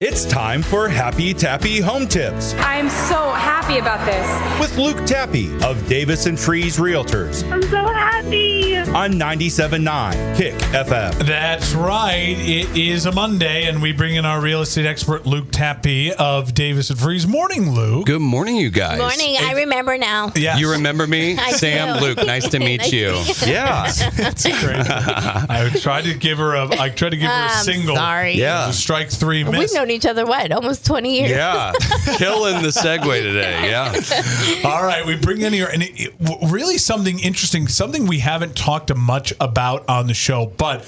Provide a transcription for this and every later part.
It's time for Happy Tappe Home Tips I'm so happy about this. with Luke Tappe of Davis and Freeze Realtors I'm so happy. on 97.9 Kick FM. That's right. It is a Monday, and we bring in our real estate expert, Luke Tappe of Davis and Freeze. Morning, Luke. Good morning, you guys. Morning. I remember now. Yes. You remember me? I Sam, do. Luke, nice to meet you. Yeah. That's great. I tried to give her a single. Sorry. Yeah. It was a strike three miss. We've known each other, almost 20 years. Yeah. Killing the segue today. Yeah. All right, we bring in here, and really something interesting, something we haven't talked much about on the show, but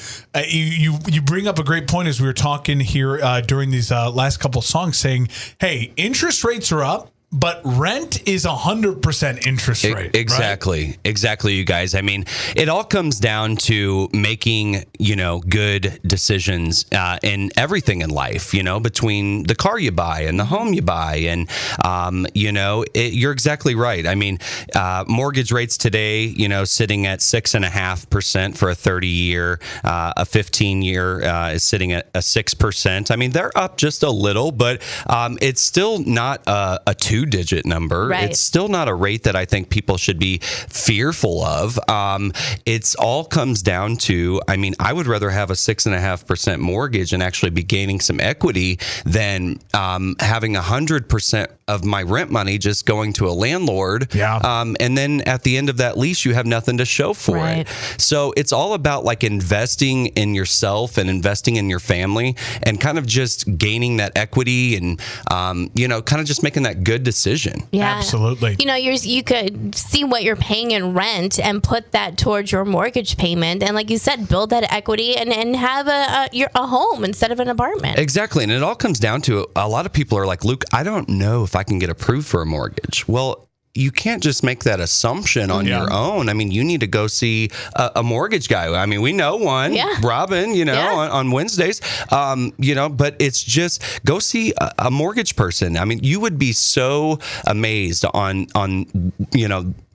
you bring up a great point as we were talking here during these last couple songs, saying, hey, interest rates are up, but rent is 100% interest rate. Exactly. Right? Exactly, you guys. I mean, it all comes down to making, good decisions in everything in life, between the car you buy and the home you buy. And, you're exactly right. I mean, mortgage rates today, sitting at 6.5% for a 30-year, a 15-year is sitting at a 6%. I mean, they're up just a little, but it's still not a two-digit number. Right. It's still not a rate that I think people should be fearful of. It's all comes down to, I mean, I would rather have a 6.5% mortgage and actually be gaining some equity than having 100% of my rent money just going to a landlord. Yeah. And then at the end of that lease, you have nothing to show for Right. it. So it's all about like investing in yourself and investing in your family and kind of just gaining that equity and, kind of just making that good decision. Yeah. Absolutely. You could see what you're paying in rent and put that towards your mortgage payment. And like you said, build that equity and have a home instead of an apartment. Exactly. And it all comes down to a lot of people are like, Luke, I don't know if I can get approved for a mortgage. Well, you can't just make that assumption on your own. I mean, you need to go see a mortgage guy. I mean, we know one, Robin, on Wednesdays, but it's just go see a mortgage person. I mean, you would be so amazed on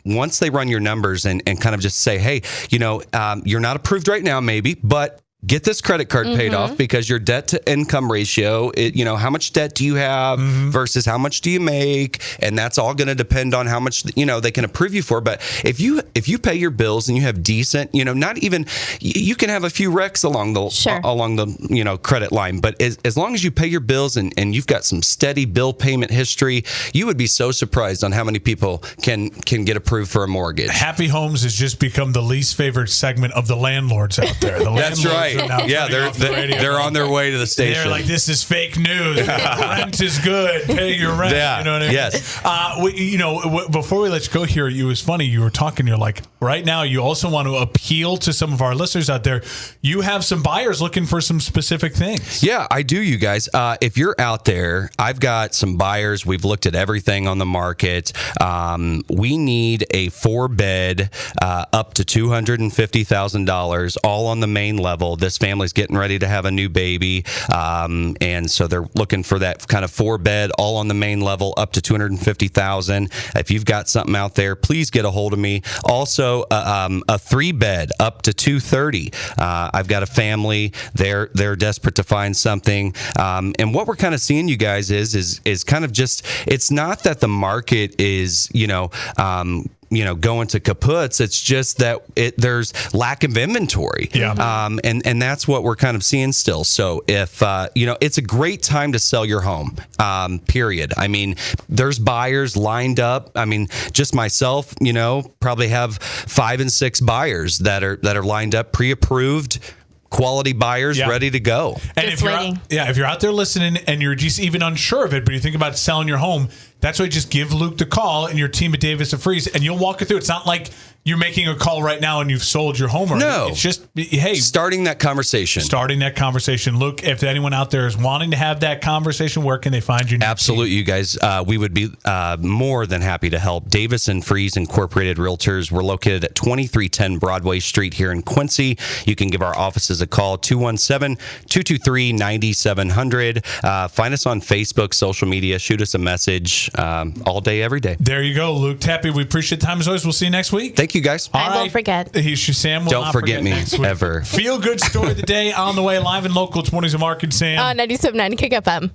once they run your numbers and kind of just say, hey, you're not approved right now, maybe, but get this credit card paid off because your debt to income ratio, how much debt do you have versus how much do you make? And that's all going to depend on how much, they can approve you for. But if you pay your bills and you have decent, not even, you can have a few wrecks along the, credit line. But as long as you pay your bills and you've got some steady bill payment history, you would be so surprised on how many people can get approved for a mortgage. Happy Homes has just become the least favorite segment of the landlords out there. That's right. Yeah, they're on their way to the station. They're like, this is fake news. Rent is good. Pay your rent. Yeah. You know what I mean? Yes. Before we let you go here, it was funny. You were talking. You're like, right now, you also want to appeal to some of our listeners out there. You have some buyers looking for some specific things. Yeah, I do, you guys. If you're out there, I've got some buyers. We've looked at everything on the market. We need a 4-bed up to $250,000, all on the main level. This family's getting ready to have a new baby, and so they're looking for that kind of 4-bed, all on the main level, up to $250,000. If you've got something out there, please get a hold of me. Also, a 3-bed up to $230,000. I've got a family; they're desperate to find something, and what we're kind of seeing, you guys, is kind of just, it's not that the market is going to kaputs. It's just that there's lack of inventory. Yeah. And that's what we're kind of seeing still. So if, it's a great time to sell your home, period. I mean, there's buyers lined up. I mean, just myself, probably have 5 and 6 buyers that are lined up, pre-approved, quality buyers ready to go. And if you're out there listening and you're just even unsure of it, but you think about selling your home, that's why just give Luke the call and your team at Davis and Freeze, and you'll walk it through. It's not like you're making a call right now and you've sold your home already. No. It's just, hey. Starting that conversation. Luke, if anyone out there is wanting to have that conversation, where can they find you? Absolutely, you guys. We would be more than happy to help. Davis and Freeze Incorporated Realtors. We're located at 2310 Broadway Street here in Quincy. You can give our offices a call, 217-223-9700. Find us on Facebook, social media. Shoot us a message all day, every day. There you go, Luke Tappe. We appreciate the time as always. We'll see you next week. Thank you, guys. I won't forget. Sam will Don't not forget me next week. ever. Feel good story of the day on the way, live and local. 20s of Mark and Sam. 97.9 Kick FM.